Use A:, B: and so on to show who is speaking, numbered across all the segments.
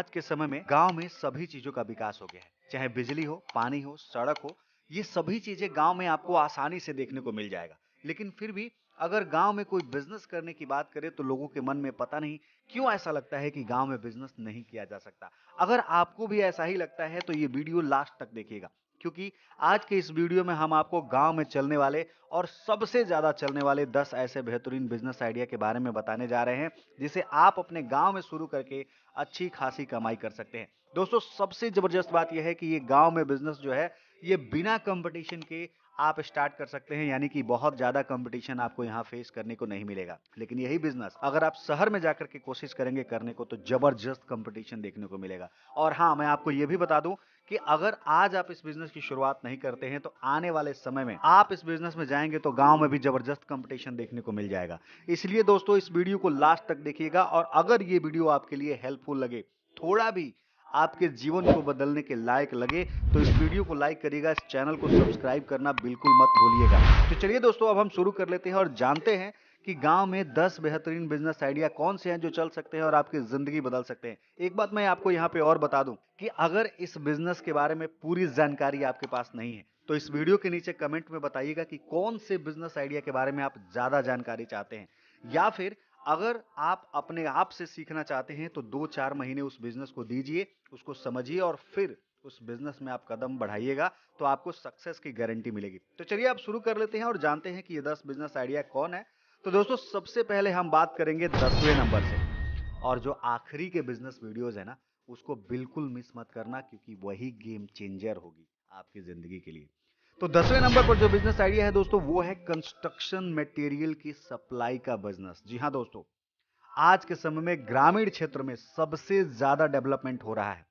A: आज के समय में गांव में सभी चीजों का विकास हो गया है, चाहे बिजली हो, पानी हो, सड़क हो। ये सभी चीजें गांव में आपको आसानी से देखने को मिल जाएगा। लेकिन फिर भी अगर गांव में कोई बिजनेस करने की बात करें तो लोगों के मन में पता नहीं क्यों ऐसा लगता है कि गांव में बिजनेस नहीं किया जा सकता। अगर आपको भी ऐसा ही लगता है तो ये वीडियो लास्ट तक देखिएगा, क्योंकि आज के इस वीडियो में हम आपको गांव में चलने वाले और सबसे ज्यादा चलने वाले 10 ऐसे बेहतरीन बिजनेस आइडिया के बारे में बताने जा रहे हैं, जिसे आप अपने गांव में शुरू करके अच्छी खासी कमाई कर सकते हैं। दोस्तों, सबसे जबरदस्त बात यह है कि ये गांव में बिजनेस जो है, ये बिना कंपटीशन के आप स्टार्ट कर सकते हैं, यानी कि बहुत ज्यादा कंपटीशन आपको यहाँ फेस करने को नहीं मिलेगा। लेकिन यही बिजनेस अगर आप शहर में जाकर के कोशिश करेंगे करने को तो जबरदस्त कंपटीशन देखने को मिलेगा। और हाँ, मैं आपको ये भी बता दूं कि अगर आज आप इस बिजनेस की शुरुआत नहीं करते हैं तो आने वाले समय में आप इस बिजनेस में जाएंगे तो गांव में भी जबरदस्त कंपटीशन देखने को मिल जाएगा। इसलिए दोस्तों, इस वीडियो को लास्ट तक देखिएगा, और अगर ये वीडियो आपके लिए हेल्पफुल लगे, थोड़ा भी आपके जीवन को बदलने के लायक लगे, तो इस वीडियो को लाइक करिएगा, इस चैनल को सब्सक्राइब करना बिल्कुल मत भूलिएगा। तो चलिए दोस्तों, अब हम शुरू कर लेते हैं और जानते हैं कि गांव में 10 बेहतरीन बिजनेस आइडिया कौन से हैं जो चल सकते हैं और आपकी जिंदगी बदल सकते हैं। एक बात मैं आपको यहाँ पे और बता दूं कि अगर इस बिजनेस के बारे में पूरी जानकारी आपके पास नहीं है तो इस वीडियो के नीचे कमेंट में बताइएगा कि कौन से बिजनेस आइडिया के बारे में आप ज्यादा जानकारी चाहते हैं। या फिर अगर आप अपने आप से सीखना चाहते हैं तो 2-4 महीने उस बिजनेस को दीजिए, उसको समझिए और फिर उस बिजनेस में आप कदम बढ़ाइएगा तो आपको सक्सेस की गारंटी मिलेगी। तो चलिए आप शुरू कर लेते हैं और जानते हैं कि ये 10 बिजनेस आइडिया कौन है। तो दोस्तों, सबसे पहले हम बात करेंगे 10वें नंबर से, और जो आखिरी के बिजनेस वीडियोस है ना, उसको बिल्कुल मिस मत करना, क्योंकि वही गेम चेंजर होगी आपकी जिंदगी के लिए। तो 10वें नंबर पर जो बिजनेस आइडिया है दोस्तों, वो है कंस्ट्रक्शन मटेरियल की सप्लाई का बिजनेस। जी हाँ दोस्तों, आज के समय में ग्रामीण क्षेत्र में सबसे ज्यादा डेवलपमेंट हो रहा है।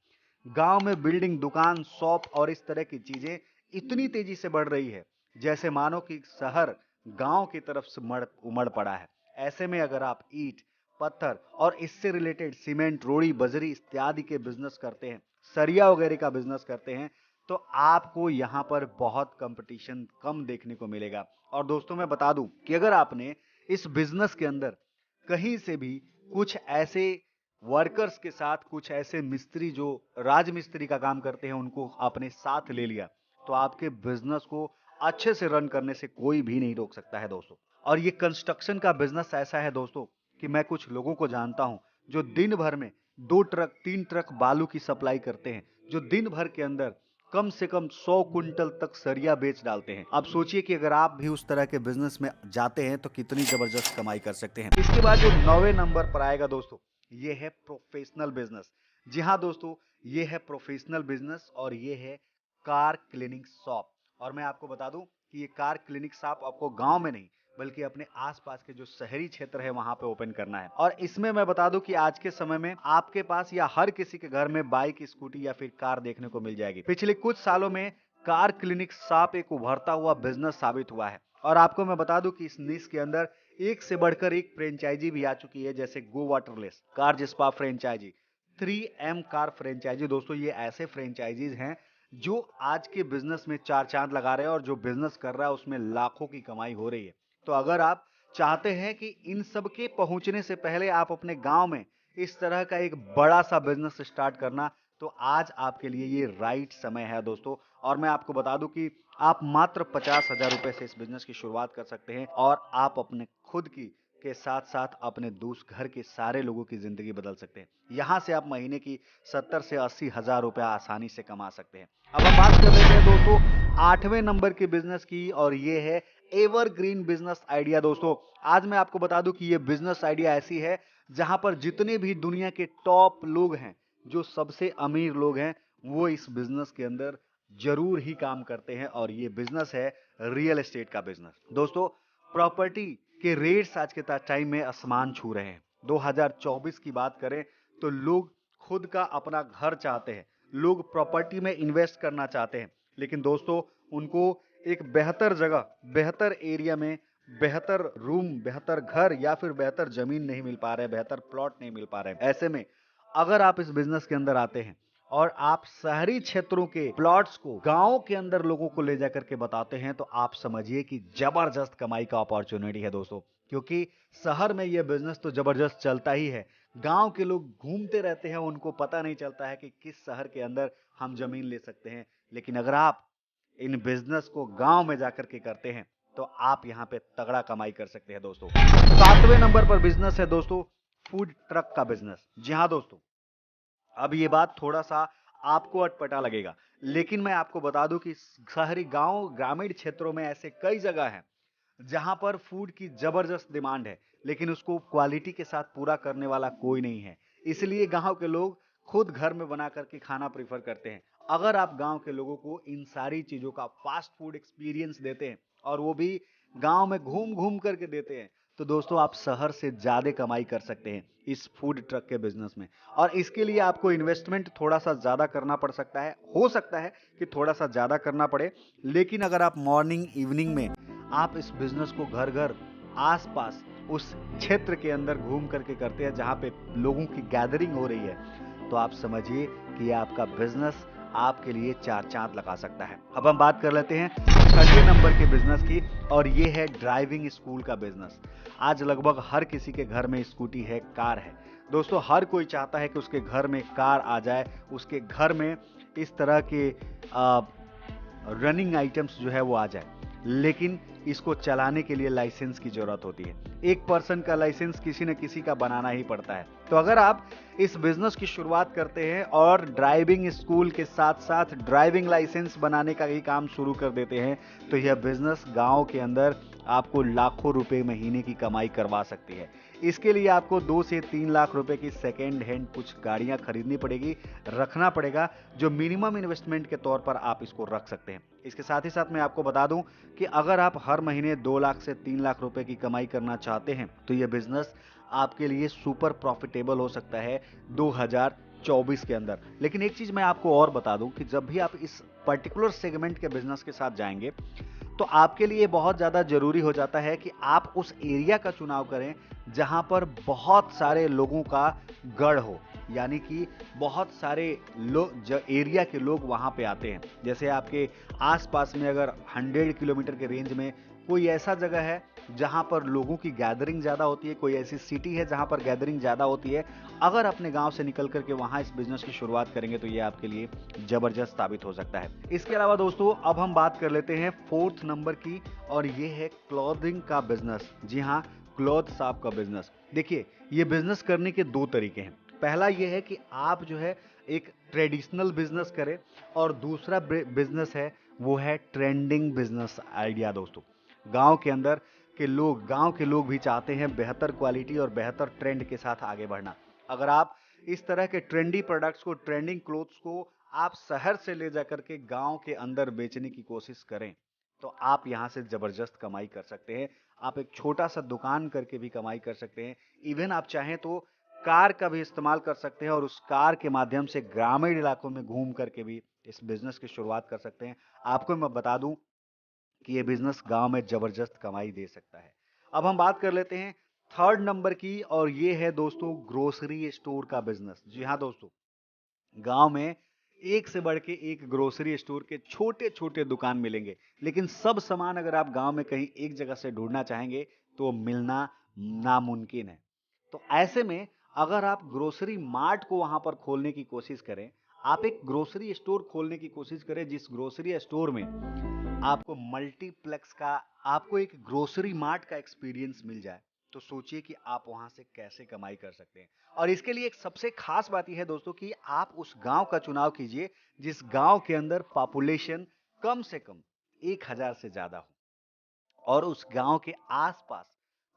A: गांव में बिल्डिंग, दुकान, शॉप और इस तरह की चीजें इतनी तेजी से बढ़ रही है जैसे मानो कि शहर गांव की तरफ से उमड़ पड़ा है। ऐसे में अगर आप ईंट, पत्थर और इससे रिलेटेड सीमेंट, रोड़ी, बजरी इत्यादि के बिजनेस करते हैं, सरिया वगैरह का बिजनेस करते हैं, तो आपको यहाँ पर बहुत कंपटीशन कम देखने को मिलेगा। और दोस्तों, मैं बता दूं कि अगर आपने इस बिजनेस के अंदर कहीं से भी कुछ ऐसे वर्कर्स के साथ, कुछ ऐसे मिस्त्री जो राजमिस्त्री का काम करते हैं, उनको अपने साथ ले लिया, तो आपके बिजनेस को अच्छे से रन करने से कोई भी नहीं रोक सकता है दोस्तों। और ये कंस्ट्रक्शन का बिजनेस ऐसा है दोस्तों कि मैं कुछ लोगों को जानता हूं जो दिन भर में 2 ट्रक 3 ट्रक बालू की सप्लाई करते हैं, जो दिन भर के अंदर कम से कम 100 कुंटल तक सरिया बेच डालते हैं। अब सोचिए कि अगर आप भी उस तरह के बिजनेस में जाते हैं तो कितनी जबरदस्त कमाई कर सकते हैं। इसके बाद जो 9वें नंबर पर आएगा दोस्तों, ये है प्रोफेशनल बिजनेस। जी हाँ दोस्तों, ये है प्रोफेशनल बिजनेस और ये है कार क्लीनिंग शॉप। और मैं आपको बता दूं कि ये कार क्लीनिक शॉप आपको गांव में नहीं बल्कि अपने आसपास के जो शहरी क्षेत्र है वहां पे ओपन करना है। और इसमें मैं बता दूं कि आज के समय में आपके पास या हर किसी के घर में बाइक, स्कूटी या फिर कार देखने को मिल जाएगी। पिछले कुछ सालों में कार क्लिनिक शॉप एक उभरता हुआ बिजनेस साबित हुआ है। और आपको मैं बता दूं कि इस निश के अंदर एक से बढ़कर एक फ्रेंचाइजी भी आ चुकी है, जैसे गो वाटरलेस कार जिस्पा फ्रेंचाइजी, 3M कार फ्रेंचाइजी। दोस्तों, ये ऐसे फ्रेंचाइजीज हैं जो आज के बिजनेस में चार चांद लगा रहे हैं, और जो बिजनेस कर रहा है उसमें लाखों की कमाई हो रही है। तो अगर आप चाहते हैं कि इन सब के पहुंचने से पहले आप अपने गांव में इस तरह का एक बड़ा सा बिजनेस स्टार्ट करना, तो आज आपके लिए ये राइट समय है दोस्तों। और मैं आपको बता दूं कि आप मात्र 50,000 रुपए से इस बिजनेस की शुरुआत कर सकते हैं, और आप अपने खुद की के साथ साथ अपने दूसरे घर के सारे लोगों की जिंदगी बदल सकते हैं। यहां से आप महीने की 70 से 80,000 रुपया आसानी से कमा सकते हैं। अब हम बात कर लेते हैं दोस्तों 8वें नंबर के बिजनेस की, और ये है एवरग्रीन बिजनेस आइडिया। दोस्तों, आज मैं आपको बता दूं कि ये बिजनेस आइडिया ऐसी है जहां पर जितने भी दुनिया के टॉप लोग हैं, जो सबसे अमीर लोग हैं, वो इस बिजनेस के अंदर जरूर ही काम करते हैं। और ये बिजनेस है रियल एस्टेट का बिजनेस। दोस्तों, प्रॉपर्टी के रेट्स आज के टाइम में आसमान छू रहे हैं। 2024 की बात करें तो लोग खुद का अपना घर चाहते हैं, लोग प्रॉपर्टी में इन्वेस्ट करना चाहते हैं, लेकिन दोस्तों उनको एक बेहतर जगह, बेहतर एरिया में बेहतर रूम, बेहतर घर या फिर बेहतर जमीन नहीं मिल पा रहे, बेहतर प्लॉट नहीं मिल पा रहे। ऐसे में अगर आप इस बिजनेस के अंदर आते हैं और आप शहरी क्षेत्रों के प्लॉट्स को गांव के अंदर लोगों को ले जाकर के बताते हैं, तो आप समझिए कि जबरदस्त कमाई का अपॉर्चुनिटी है दोस्तों। क्योंकि शहर में ये बिजनेस तो जबरदस्त चलता ही है। गांव के लोग घूमते रहते हैं, उनको पता नहीं चलता है कि किस शहर के अंदर हम जमीन ले सकते हैं। लेकिन अगर आप इन बिजनेस को गांव में जाकर के करते हैं तो आप यहाँ पे तगड़ा कमाई कर सकते हैं दोस्तों। 7वें नंबर पर बिजनेस है दोस्तों, फूड ट्रक का बिजनेस। जी हाँ दोस्तों, अब ये बात थोड़ा सा आपको अटपटा लगेगा, लेकिन मैं आपको बता दूं कि शहरी गांव ग्रामीण क्षेत्रों में ऐसे कई जगह हैं जहां पर फूड की जबरदस्त डिमांड है, लेकिन उसको क्वालिटी के साथ पूरा करने वाला कोई नहीं है। इसलिए गांव के लोग खुद घर में बना करके खाना प्रीफर करते हैं। अगर आप गांव के लोगों को इन सारी चीजों का फास्ट फूड एक्सपीरियंस देते हैं, और वो भी गांव में घूम घूम करके देते हैं, तो दोस्तों आप शहर से ज्यादा कमाई कर सकते हैं इस फूड ट्रक के बिजनेस में। और इसके लिए आपको इन्वेस्टमेंट थोड़ा सा ज्यादा करना पड़ सकता है, हो सकता है कि थोड़ा सा ज्यादा करना पड़े। लेकिन अगर आप मॉर्निंग इवनिंग में आप इस बिजनेस को घर घर आसपास उस क्षेत्र के अंदर घूम करके करते हैं जहां पे लोगों की गैदरिंग हो रही है, तो आप समझिए कि ये आपका बिजनेस आपके लिए चार चांद लगा सकता है। अब हम बात कर लेते हैं 3rd नंबर के बिजनेस की, और ये है ड्राइविंग स्कूल का बिजनेस। आज लगभग हर किसी के घर में स्कूटी है, कार है। दोस्तों हर कोई चाहता है कि उसके घर में कार आ जाए, उसके घर में इस तरह के रनिंग आइटम्स जो है वो आ जाए। लेकिन इसको चलाने के लिए लाइसेंस की जरूरत होती है। एक पर्सन का लाइसेंस किसी न किसी का बनाना ही पड़ता है। तो अगर आप इस बिजनेस की शुरुआत करते हैं और ड्राइविंग स्कूल के साथ साथ ड्राइविंग लाइसेंस बनाने का ही काम शुरू कर देते हैं, तो यह बिजनेस गांव के अंदर आपको लाखों रुपए महीने की कमाई करवा सकती है। इसके लिए आपको 2 से 3 लाख रुपए की सेकेंड हैंड कुछ गाड़ियां खरीदनी पड़ेगी, रखना पड़ेगा, जो मिनिमम इन्वेस्टमेंट के तौर पर आप इसको रख सकते हैं। इसके साथ ही साथ मैं आपको बता दूं कि अगर आप हर महीने 2 लाख से 3 लाख रुपए की कमाई करना चाहते हैं, तो यह बिजनेस आपके लिए सुपर प्रॉफिटेबल हो सकता है 2024 के अंदर। लेकिन एक चीज मैं आपको और बता दूं कि जब भी आप इस पर्टिकुलर सेगमेंट के बिजनेस के साथ जाएंगे, तो आपके लिए बहुत ज़्यादा ज़रूरी हो जाता है कि आप उस एरिया का चुनाव करें जहां पर बहुत सारे लोगों का गढ़ हो, यानी कि बहुत सारे लोग एरिया के लोग वहां पे आते हैं। जैसे आपके आसपास में अगर 100 किलोमीटर के रेंज में कोई ऐसा जगह है जहां पर लोगों की गैदरिंग ज़्यादा होती है, कोई ऐसी सिटी है जहां पर गैदरिंग ज़्यादा होती है, अगर अपने गांव से निकल करके वहां इस बिजनेस की शुरुआत करेंगे तो ये आपके लिए जबरदस्त साबित हो सकता है। इसके अलावा दोस्तों अब हम बात कर लेते हैं 4th नंबर की, और ये है क्लॉथिंग का बिजनेस। जी हाँ, क्लॉथ शॉप का बिजनेस। देखिए, ये बिजनेस करने के दो तरीके हैं। पहला ये है कि आप जो है एक ट्रेडिशनल बिजनेस करें, और दूसरा बिजनेस है वो है ट्रेंडिंग बिजनेस आइडिया। दोस्तों गांव के लोग भी चाहते हैं बेहतर क्वालिटी और बेहतर ट्रेंड के साथ आगे बढ़ना। अगर आप इस तरह के ट्रेंडी प्रोडक्ट्स को, ट्रेंडिंग क्लोथ्स को आप शहर से ले जाकर के गांव के अंदर बेचने की कोशिश करें, तो आप यहां से जबरदस्त कमाई कर सकते हैं। आप एक छोटा सा दुकान करके भी कमाई कर सकते हैं। इवन आप चाहें तो कार का भी इस्तेमाल कर सकते हैं, और उस कार के माध्यम से ग्रामीण इलाकों में घूम करके भी इस बिजनेस की शुरुआत कर सकते हैं। आपको मैं बता दूं कि ये बिजनेस गांव में जबरदस्त कमाई दे सकता है। अब हम बात कर लेते हैं 3rd नंबर की, और ये है दोस्तों ग्रोसरी स्टोर का बिजनेस। जी हाँ दोस्तों, गांव में एक से बढ़ के एक ग्रोसरी स्टोर के छोटे छोटे दुकान मिलेंगे, लेकिन सब सामान अगर आप गांव में कहीं एक जगह से ढूंढना चाहेंगे तो मिलना नामुमकिन है। तो ऐसे में अगर आप ग्रोसरी मार्ट को वहां पर खोलने की कोशिश करें, आप एक ग्रोसरी स्टोर खोलने की कोशिश करें जिस ग्रोसरी स्टोर में आपको मल्टीप्लेक्स का, आपको एक ग्रोसरी मार्ट का एक्सपीरियंस मिल जाए, तो सोचिए कि आप वहां से कैसे कमाई कर सकते हैं। और इसके लिए एक सबसे खास बात यह है दोस्तों कि आप उस गांव का चुनाव कीजिए जिस गांव के अंदर पॉपुलेशन कम से कम 1000 से ज्यादा हो, और उस गांव के आसपास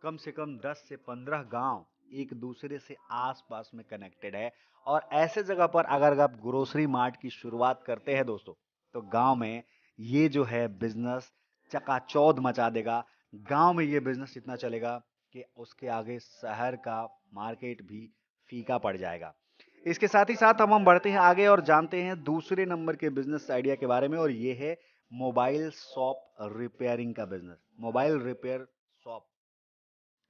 A: कम से कम 10 से 15 गांव एक दूसरे से आसपास में कनेक्टेड है। और ऐसे जगह पर अगर आप ग्रोसरी मार्ट की शुरुआत करते हैं दोस्तों, तो गांव में ये जो है बिजनेस चकाचौंध मचा देगा। गांव में ये बिजनेस इतना चलेगा कि उसके आगे शहर का मार्केट भी फीका पड़ जाएगा। इसके साथ ही साथ हम बढ़ते हैं आगे और जानते हैं दूसरे नंबर के बिजनेस आइडिया के बारे में, और ये है मोबाइल शॉप रिपेयरिंग का बिजनेस। Mobile repair shop.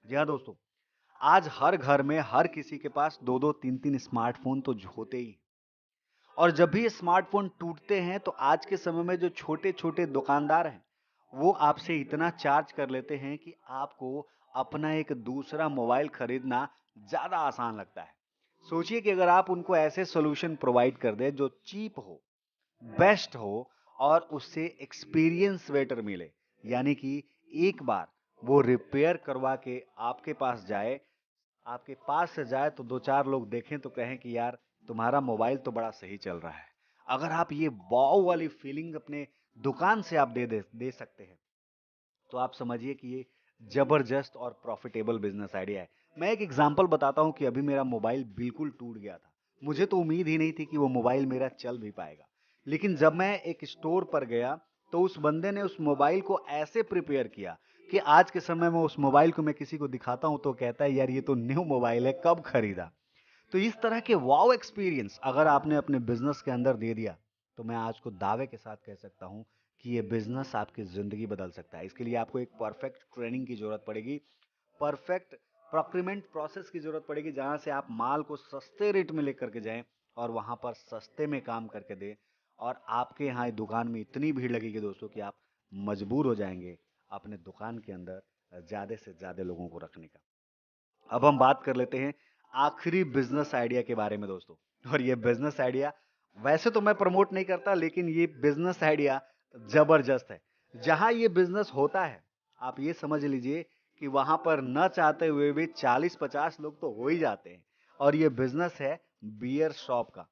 A: जी हाँ दोस्तों, आज हर घर में हर किसी के पास दो दो तीन तीन स्मार्टफोन तो होते ही हैं। और जब भी स्मार्टफोन टूटते हैं तो आज के समय में जो छोटे छोटे दुकानदार हैं वो आपसे इतना चार्ज कर लेते हैं कि आपको अपना एक दूसरा मोबाइल खरीदना ज़्यादा आसान लगता है। सोचिए कि अगर आप उनको ऐसे सॉल्यूशन प्रोवाइड कर दें जो चीप हो, बेस्ट हो और उससे एक्सपीरियंस बेटर मिले, यानी कि एक बार वो रिपेयर करवा के आपके पास से जाए तो दो चार लोग देखें तो कहें कि यार तुम्हारा मोबाइल तो बड़ा सही चल रहा है। अगर आप ये वाव वाली फीलिंग अपने दुकान से आप दे सकते हैं तो आप समझिए कि ये जबरदस्त और प्रॉफिटेबल बिजनेस आइडिया है। मैं एक एग्जांपल बताता हूँ कि अभी मेरा मोबाइल बिल्कुल टूट गया था। मुझे तो उम्मीद ही नहीं थी कि वो मोबाइल मेरा चल भी पाएगा। लेकिन जब मैं एक स्टोर पर गया तो उस बंदे ने उस मोबाइल को ऐसे प्रिपेयर किया कि आज के समय में उस मोबाइल को मैं किसी को दिखाता हूं तो कहता है यार ये तो न्यू मोबाइल है, कब खरीदा। तो इस तरह के वाव एक्सपीरियंस अगर आपने अपने बिजनेस के अंदर दे दिया तो मैं आज को दावे के साथ कह सकता हूं कि ये बिजनेस आपकी जिंदगी बदल सकता है। इसके लिए आपको एक परफेक्ट ट्रेनिंग की जरूरत पड़ेगी, परफेक्ट प्रोक्यूरमेंट प्रोसेस की जरूरत पड़ेगी, जहां से आप माल को सस्ते रेट में लेकर के जाएं और वहां पर सस्ते में काम करके दें। और आपके यहाँ दुकान में इतनी भीड़ लगेगी दोस्तों कि आप मजबूर हो जाएंगे अपने दुकान के अंदर ज्यादा से ज्यादा लोगों को रखने का। अब हम बात कर लेते हैं आखिरी बिजनेस आइडिया के बारे में दोस्तों। और ये बिजनेस आइडिया वैसे तो मैं प्रमोट नहीं करता, लेकिन ये बिजनेस आइडिया जबरदस्त है। जहां ये बिजनेस होता है आप ये समझ लीजिए कि वहां पर न चाहते हुए भी 40-50 लोग तो हो ही जाते हैं। और ये बिजनेस है बियर शॉप का।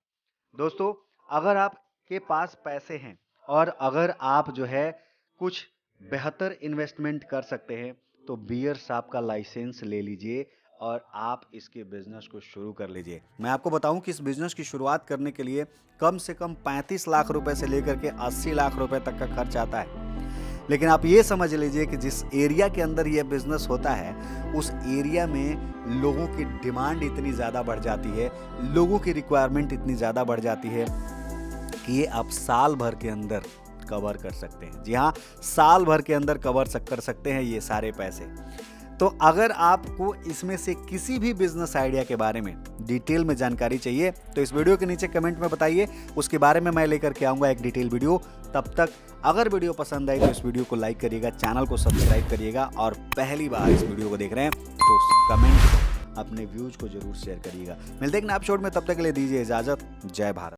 A: दोस्तों, अगर आपके पास पैसे हैं और अगर आप जो है कुछ बेहतर इन्वेस्टमेंट कर सकते हैं तो बियर शॉप का लाइसेंस ले लीजिए और आप इसके बिजनेस को शुरू कर लीजिए। मैं आपको बताऊं कि इस बिजनेस की शुरुआत करने के लिए कम से कम 35 लाख रुपए से लेकर के 80 लाख रुपए तक का खर्च आता है। लेकिन आप ये समझ लीजिए कि जिस एरिया के अंदर ये बिजनेस होता है उस एरिया में लोगों की डिमांड इतनी ज़्यादा बढ़ जाती है, लोगों की रिक्वायरमेंट इतनी ज़्यादा बढ़ जाती है कि ये आप साल भर के अंदर कवर कर सकते हैं। जी हाँ, साल भर के अंदर कवर कर सकते हैं ये सारे पैसे। तो अगर आपको इसमें से किसी भी बिजनेस आइडिया के बारे में डिटेल में जानकारी चाहिए तो इस वीडियो के नीचे कमेंट में बताइए, उसके बारे में मैं लेकर के आऊँगा एक डिटेल वीडियो। तब तक अगर वीडियो पसंद आई तो इस वीडियो को लाइक करिएगा, चैनल को सब्सक्राइब करिएगा और पहली बार इस वीडियो को देख रहे हैं तो कमेंट अपने व्यूज को जरूर शेयर करिएगा। मिलते हैं एक नए एपिसोड में, तब तक के लिए दीजिए इजाजत। जय भारत।